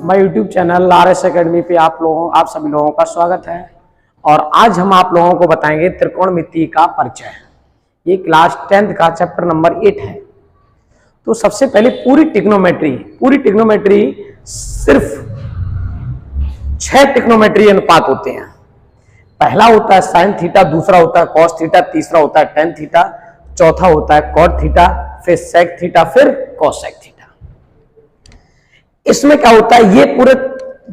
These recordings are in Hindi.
My YouTube channel RS academy पे आप सभी लोगों का स्वागत है। और आज हम आप लोगों को बताएंगे त्रिकोणमिति का परिचय। ये क्लास 10th का चैप्टर नंबर 8 है। तो सबसे पहले पूरी ट्रिग्नोमेट्री सिर्फ 6 ट्रिग्नोमेट्री अनुपात होते हैं। पहला होता है साइन थीटा, दूसरा होता है कॉस थीटा, तीसरा होता है टेन थीटा, चौथा होता है कॉट थीटा, फिर सेक थीटा, फिर कॉसेक थीटा। इसमें क्या होता है, ये पूरे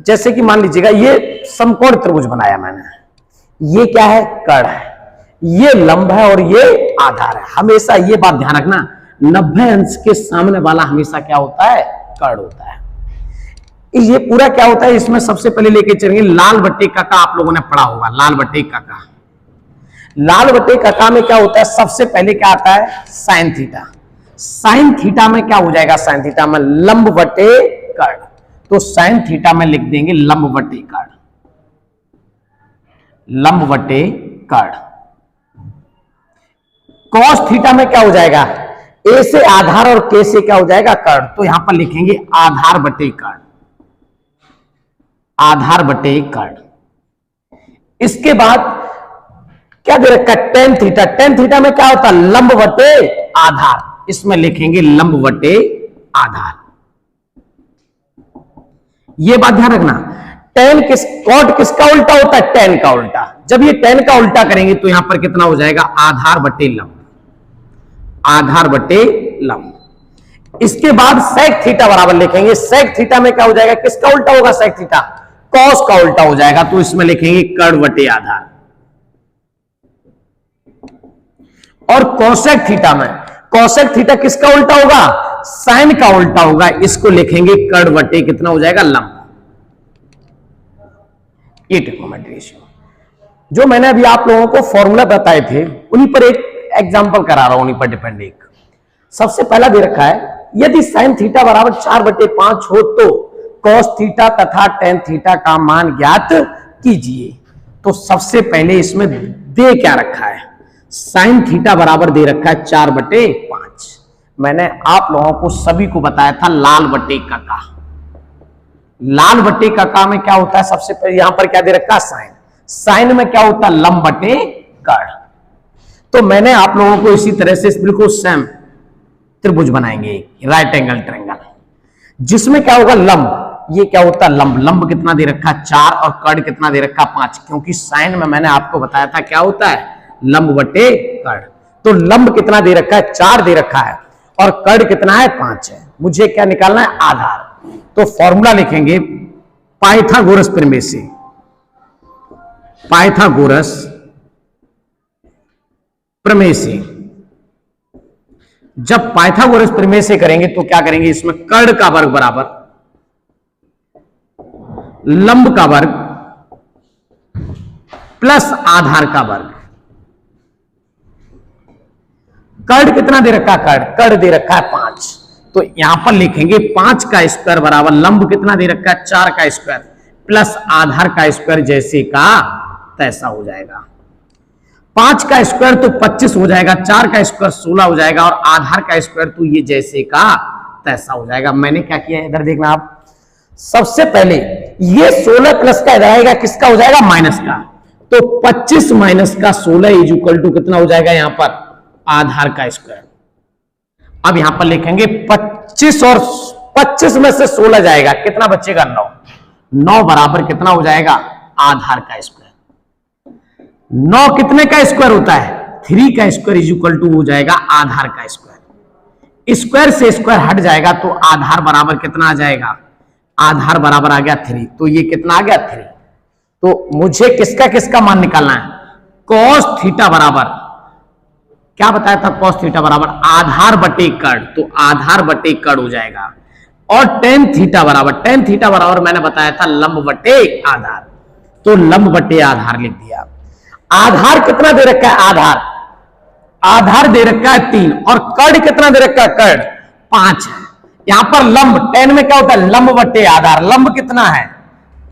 जैसे कि मान लीजिएगा ये समकोण त्रिभुज बनाया मैंने, ये क्या है, कर्ण है, ये लंब है और ये आधार है। हमेशा ये बात ध्यान रखना, 90 अंश के सामने वाला हमेशा क्या होता है, कर्ण होता है। ये पूरा क्या होता है, इसमें सबसे पहले लेके चलेंगे लाल बट्टे काका। आप लोगों ने पढ़ा होगा लाल बट्टे काका। लाल बट्टे काका में क्या होता है, सबसे पहले क्या आता है, साइन थीटा। साइन थीटा में क्या हो जाएगा, साइन थीटा में लंब बटे कर्ण। तो साइन थीटा में लिख देंगे लंब बटे कर्ण, लंब बटे कर्ण। कॉस थीटा में क्या हो जाएगा, ए से आधार और के से क्या हो जाएगा, कर्ण। तो यहां पर लिखेंगे आधार बटे कर्ण, आधार बटे कर्ण। इसके बाद क्या दे रखा है, टेन थीटा। टेन थीटा में क्या होता है, लंब बटे आधार। इसमें लिखेंगे लंब बटे आधार। ये बात ध्यान रखना, कॉट किसका उल्टा होता है, टेन का उल्टा। जब ये टेन का उल्टा करेंगे तो यहां पर कितना हो जाएगा, आधार बटे लंब, आधार बटे लंब। इसके बाद सेक थीटा बराबर लिखेंगे। सेक थीटा में क्या हो जाएगा, किसका उल्टा होगा, सेक थीटा कॉस का उल्टा हो जाएगा। तो इसमें लिखेंगे कर्ण बटे आधार। और कोसेक थीटा में, कोसेक थीटा किसका उल्टा होगा, साइन का उल्टा होगा। इसको लिखेंगे कर्ण बटे कितना हो जाएगा, लंब। ये ट्रिग्नोमेट्री रेशियो जो मैंने अभी आप लोगों को फॉर्मूला बताए थे, उन्हीं पर एक एग्जांपल करा रहा हूं, उन्हीं पर डिपेंड। एक सबसे पहला दे रखा है, यदि साइन थीटा बराबर 4/5 हो तो कॉस थीटा तथा टेन थीटा का मान ज्ञात कीजिए। तो सबसे पहले इसमें दे क्या रखा है, साइन थीटा बराबर दे रखा है 4/5। मैंने आप लोगों को सभी को बताया था लाल बटे काका। लाल बटे काका में क्या होता है, सबसे पहले यहां पर क्या दे रखा है, साइन। साइन में क्या होता है, लंब बटे कर्ण। तो मैंने आप लोगों को इसी तरह से बिल्कुल सेम त्रिभुज बनाएंगे, राइट एंगल ट्रायंगल, जिसमें क्या होगा, लंब। ये क्या होता है, लंब। लंब कितना दे रखा है, 4, और कर्ण कितना दे रखा है, 5। क्योंकि साइन में मैंने आपको बताया था क्या होता है, लंब बटे कर्ण। तो लंब कितना दे रखा है, 4 दे रखा है, और कर्ण कितना है, 5 है। मुझे क्या निकालना है, आधार। तो फॉर्मूला लिखेंगे पाइथागोरस प्रमेय से। पाइथागोरस प्रमेय से जब पाइथागोरस प्रमेय से करेंगे तो क्या करेंगे, इसमें कर्ण का वर्ग बराबर लंब का वर्ग प्लस आधार का वर्ग। कर्ण कितना दे रखा है, कर्ण दे रखा है 5। तो यहां पर लिखेंगे 5 का स्क्वायर बराबर लंब कितना दे रखा है, 4 का स्क्वायर प्लस आधार का स्क्वायर, जैसे का तैसा हो जाएगा। 5 का स्क्वायर तो 25 हो जाएगा, 4 का स्क्वायर 16 हो जाएगा, और आधार का स्क्वायर तो ये जैसे का तैसा हो जाएगा। मैंने क्या किया है, इधर देखना आप। सबसे पहले ये 16 प्लस का इधर आएगा, किसका हो जाएगा, माइनस का। तो 25 माइनस का 16 इज इक्वल टू कितना हो जाएगा, यहां पर आधार का स्क्वायर। अब यहां पर लिखेंगे 25, और 25 में से 16 जाएगा, कितना बचेगा, 9। 9 बराबर कितना हो जाएगा, आधार का स्क्वायर। 9 कितने का स्क्वायर होता है, 3 का स्क्वायर इज इक्वल टू हो जाएगा आधार का स्क्वायर। स्क्वायर से स्क्वायर हट जाएगा तो आधार बराबर कितना आ जाएगा, आधार बराबर आ गया 3। तो ये कितना आ गया, 3। तो मुझे किसका किसका मान निकालना है, कॉस थीटा बराबर क्या बताया था, कॉस थीटा बराबर आधार बटे कर्ण। तो आधार बटे कर्ण हो जाएगा। और टेन थीटा बराबर मैंने बताया था लंब बटे आधार। तो लंब बटे आधार लिख दिया। आधार कितना दे रखा है, आधार दे रखा है 3, और कर्ण कितना दे रखा है, कर्ण 5 है। यहां पर लंब, टेन में क्या होता है, लंब बटे आधार। लंब कितना है,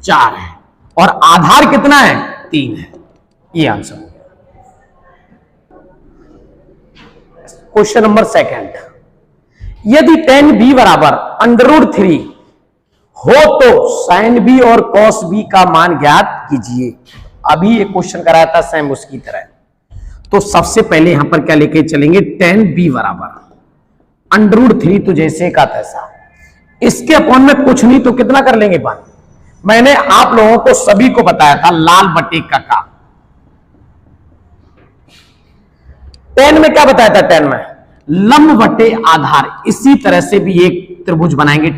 4 है, और आधार कितना है, 3 है। ये आंसर हो गया। क्वेश्चन नंबर 2, यदि tan b बराबर √3 हो तो साइन बी और कॉस बी का मान ज्ञात कीजिए। अभी एक क्वेश्चन कराया था सेम उसकी तरह। तो सबसे पहले यहां पर क्या लेके चलेंगे, tan b बराबर √3 तो जैसे का तैसा, इसके अपॉन में कुछ नहीं तो कितना कर लेंगे 1। मैंने आप लोगों को सभी को बताया था लाल बटे का। tan में क्या बताया था, tan में लंब बटे आधार। इसी तरह से भी एक त्रिभुज बनाएंगे,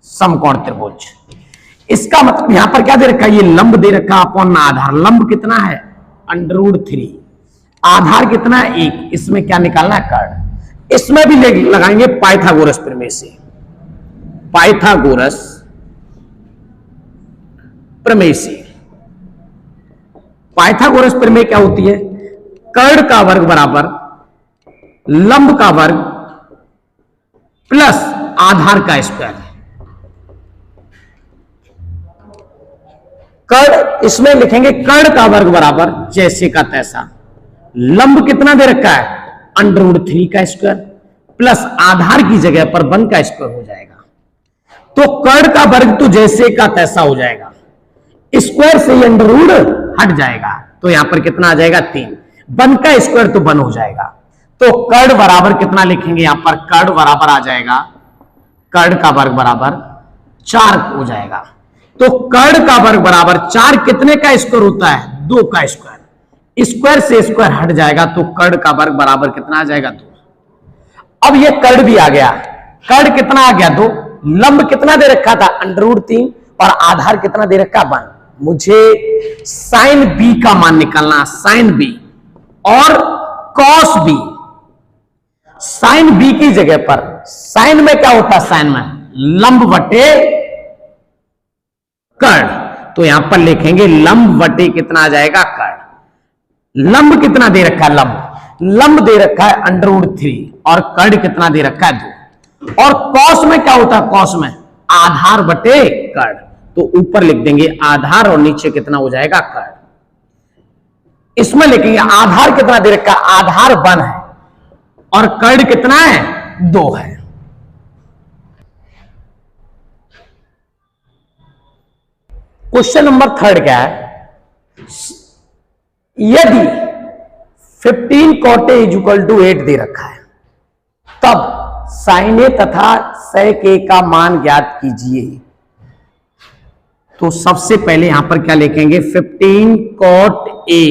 समकोण त्रिभुज। इसका मतलब यहां पर क्या दे रखा है, ये लंब दे रखा अपॉन में आधार। लंब कितना है √3, आधार कितना है 1। इसमें क्या निकालना है, कर्ण। इसमें भी लगाएंगे पाइथागोरस प्रमेय से। पाइथागोरस प्रमेय से, पाइथागोरस प्रमेय क्या होती है, कर्ण का वर्ग बराबर लंब का वर्ग प्लस आधार का स्क्वायर। कर्ण इसमें लिखेंगे कर्ण का वर्ग बराबर जैसे का तैसा, लंब कितना दे रखा है √3 का स्क्वायर प्लस आधार की जगह पर 1 का स्क्वायर हो जाएगा। तो कर्ण का वर्ग तो जैसे का तैसा हो जाएगा, स्क्वायर से ही अंडर हट जाएगा। तो यहां पर कितना आ जाएगा 3, 1 का स्क्वायर तो 1 हो जाएगा। तो कर्ण बराबर कितना लिखेंगे, यहां पर कर्ण बराबर आ जाएगा, कर्ण का वर्ग बराबर 4 हो जाएगा। तो कर्ण का वर्ग बराबर 4 कितने का स्क्वायर होता है, 2 का स्क्वायर। स्क्वायर से स्क्वायर हट जाएगा तो कर्ण का वर्ग बराबर कितना आ जाएगा 2। अब ये कर्ण भी आ गया, कर्ण कितना आ गया 2, लंब कितना दे रखा था √3 और आधार कितना दे रखा 1। मुझे साइन बी का मान निकालना, साइन बी और कॉस बी। साइन बी की जगह पर, साइन में क्या होता है, साइन में लंब बटे कर्ण। तो यहां पर लिखेंगे लंब बटे कितना आ जाएगा कर्ण। लंब कितना दे रखा है, लंब दे रखा है √3 और कर्ण कितना दे रखा है 2। और कॉस में क्या होता है, कॉस में आधार बटे कर्ण। तो ऊपर लिख देंगे आधार और नीचे कितना हो जाएगा कर्ण। इसमें लिखेंगे आधार कितना दे रखा है, आधार 1 है और कर्ण कितना है 2 है। क्वेश्चन नंबर 3 क्या है, यदि 15 cot A = 8 दे रखा है तब sin A तथा sec A का मान ज्ञात कीजिए। तो सबसे पहले यहां पर क्या लिखेंगे, 15 cot A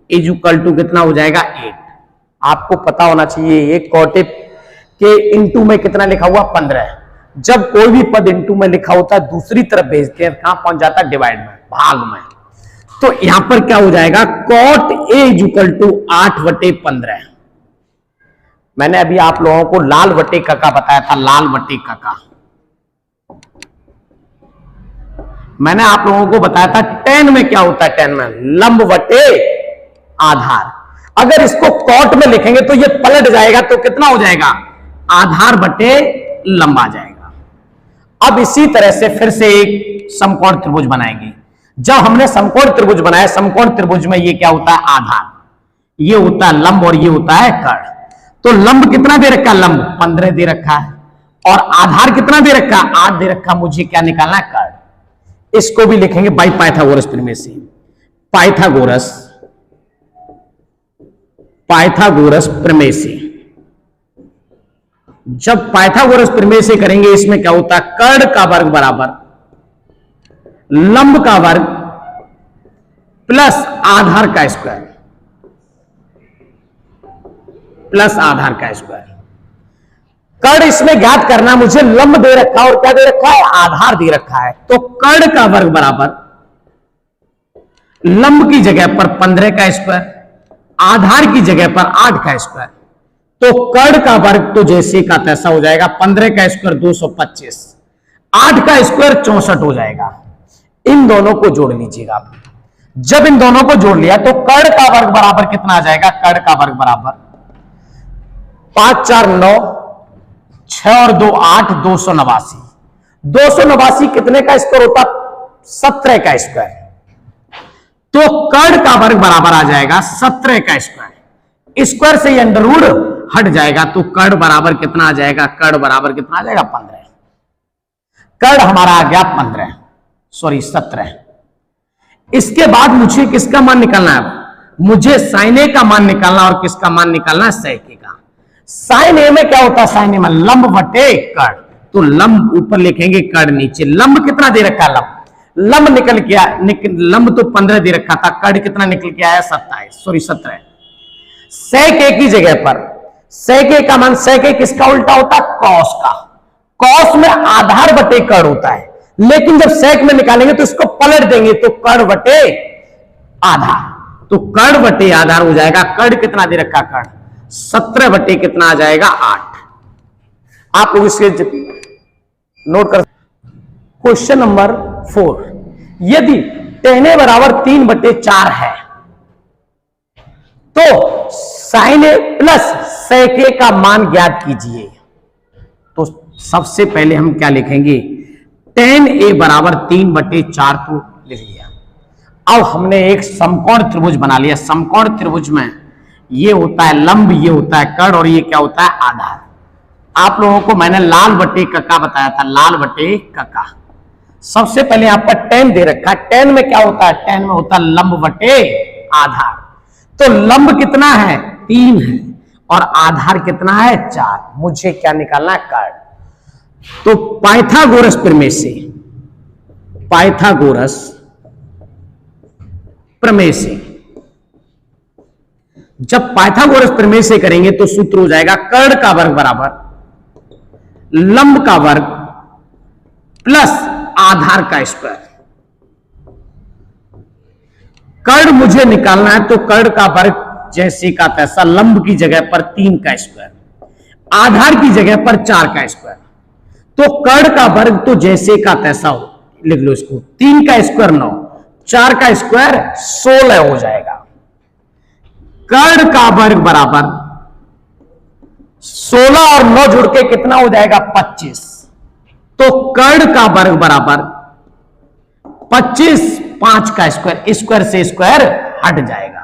= कितना हो जाएगा 8। आपको पता होना चाहिए ये cot A के इंटू में कितना लिखा हुआ 15। जब कोई भी पद इंटू में लिखा होता है दूसरी तरफ भेजते हैं, कहां पहुंच जाता है, डिवाइड में, भाग में। तो यहां पर क्या हो जाएगा, cot A = 8/15। मैंने अभी आप लोगों को लाल बटे का बताया था, लाल बटे का। मैंने आप लोगों को बताया था tan में क्या होता है, tan में लंब बटे आधार। अगर इसको cot में लिखेंगे तो ये पलट जाएगा, तो कितना हो जाएगा, आधार बटे लंब आ जाएगा। अब इसी तरह से फिर से एक समकोण त्रिभुज बनाएंगे। जब हमने समकोण त्रिभुज बनाया, समकोण त्रिभुज में ये क्या होता है, आधार, ये होता है लंब और ये होता है कर्ण। तो लंब कितना दे रखा है, लंब 15 दे रखा है और आधार कितना दे रखा है, 8 दे रखा। मुझे क्या निकालना है, कर्ण। इसको भी लिखेंगे बाई पाइथागोरस प्रमेय से। पाइथागोरस प्रमेय से जब पाइथागोरस प्रमेय से करेंगे, इसमें क्या होता है, कर्ण का वर्ग बराबर लंब का वर्ग प्लस आधार का स्क्वायर, प्लस आधार का स्क्वायर। कर्ण इसमें ज्ञात करना, मुझे लंब दे रखा है और क्या दे रखा है, आधार दे रखा है। तो कर्ण का वर्ग बराबर लंब की जगह पर 15 का स्क्वायर, आधार की जगह पर 8 का स्क्वायर। तो कर्ण का वर्ग तो जैसे का तैसा हो जाएगा, 15 का स्क्वायर 225, 8 का स्क्वायर 64 हो जाएगा। इन दोनों को जोड़ लीजिएगा आप। जब इन दोनों को जोड़ लिया तो कर्ण का वर्ग बराबर कितना आ जाएगा, कर्ण का वर्ग बराबर 5 4 9 6 और 2 8, 289। 289 कितने का स्क्वायर होता, 17 का स्क्वायर। तो कर्ण का वर्ग बराबर आ जाएगा 17 का स्क्वायर। स्क्वायर से अंडर रूट हट जाएगा तो कर्ण बराबर कितना आ जाएगा, कर्ण बराबर कितना आ जाएगा 15। कड़ हमारा आ गया 15, सॉरी 17। इसके बाद मुझे किसका मान निकालना है? मुझे साइन ए का मान निकालना, और किसका मान निकालना है? sec a का। साइन ए में क्या होता है? साइन ए में लंब बटे कड़। तो लंब ऊपर लिखेंगे, कड़ नीचे। लंब कितना दे रखा है? लंब निकल के लंब तो 15 दे रखा था, कड़ कितना निकल के आया? 27, सॉरी 17। sec a की जगह पर sec a का मान, sec a किसका उल्टा होता है? cos का। cos में आधार बटे कड़ होता है, लेकिन जब sec में निकालेंगे तो इसको पलट देंगे, तो कड़ बटे आधार। तो कड़ बटे आधार हो जाएगा। कड़ कितना दे रखा? कड़ 17 बटे कितना आ जाएगा? 8। आप लोग इसके नोट कर। क्वेश्चन नंबर 4, यदि tan a बराबर 3 बटे 4 है तो sin a plus sec a का मान ज्ञात कीजिए। तो सबसे पहले हम क्या लिखेंगे? tan a बराबर 3 बटे 4 तो लिख लिया। अब हमने एक समकोण त्रिभुज बना लिया। समकोण त्रिभुज में ये होता है लंब, ये होता है कड़, और ये क्या होता है? आधार। आप लोगों को मैंने लाल बटे कक्का बताया था, लाल बटे कक्का। सबसे पहले यहां पर tan दे रखा है। tan में क्या होता है? tan में होता है लंब बटे आधार। तो लंब कितना है? 3 है, और आधार कितना है? 4। मुझे क्या निकालना है? कड़। तो पाइथागोरस प्रमेय से, पाइथागोरस प्रमेय से, जब पाइथागोरस प्रमेय से करेंगे तो सूत्र हो जाएगा कड़ का वर्ग बराबर लंब का वर्ग प्लस आधार का स्क्वायर। कड़ मुझे निकालना है, तो कड़ का वर्ग जैसे का तैसा, लंब की जगह पर 3 का स्क्वायर, आधार की जगह पर 4 का स्क्वायर। तो कड़ का वर्ग तो जैसे का तैसा हो, लिख लो इसको। 3 का स्क्वायर 9, 4 का स्क्वायर 16 हो जाएगा। कड़ का वर्ग बराबर 16 और 9 जुड़ के कितना हो जाएगा? 25। तो कड़ का वर्ग बराबर 25, 5 का स्क्वायर, स्क्वायर से स्क्वायर हट जाएगा।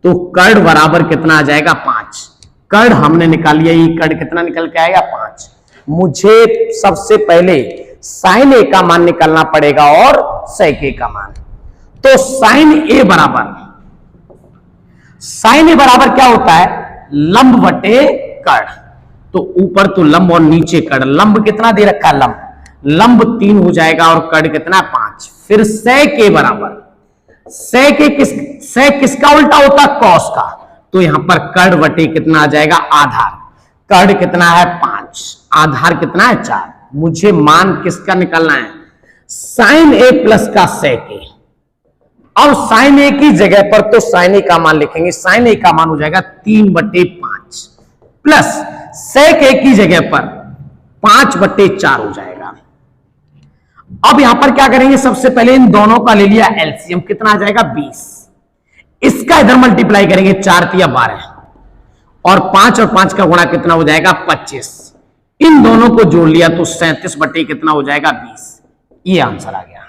तो कड़ बराबर कितना आ जाएगा? 5। कड़ हमने निकाल लिया, ये कड़ कितना निकल के आएगा? 5। मुझे सबसे पहले साइन ए का मान निकालना पड़ेगा और sec a का मान। तो साइन ए बराबर क्या होता है? लंब बटे कड़। तो ऊपर तो लंब और नीचे कड़। लंब कितना दे रखा है? लंब 3 हो जाएगा, और कड़ कितना? 5। फिर sec a बराबर, sec किसका उल्टा होता है? cos का। तो यहां पर कड़ बटे कितना आ जाएगा? आधार। कड़ कितना है? 5, आधार कितना है? 4। मुझे मान किसका निकालना है? साइन ए प्लस का sec a। अब साइन ए की जगह पर तो साइन ए का मान लिखेंगे। साइन ए का मान हो जाएगा 3 बटे 5 प्लस sec a की जगह पर 5 बटे 4 हो जाएगा। अब यहां पर क्या करेंगे? सबसे पहले इन दोनों का ले लिया एलसीएम, कितना आ जाएगा? 20। इसका इधर मल्टीप्लाई करेंगे, 4 तिया 12, और 5 और 5 का गुणा कितना हो जाएगा? 25। इन दोनों को जोड़ लिया तो 37 बटे कितना हो जाएगा? 20। ये आंसर आ गया।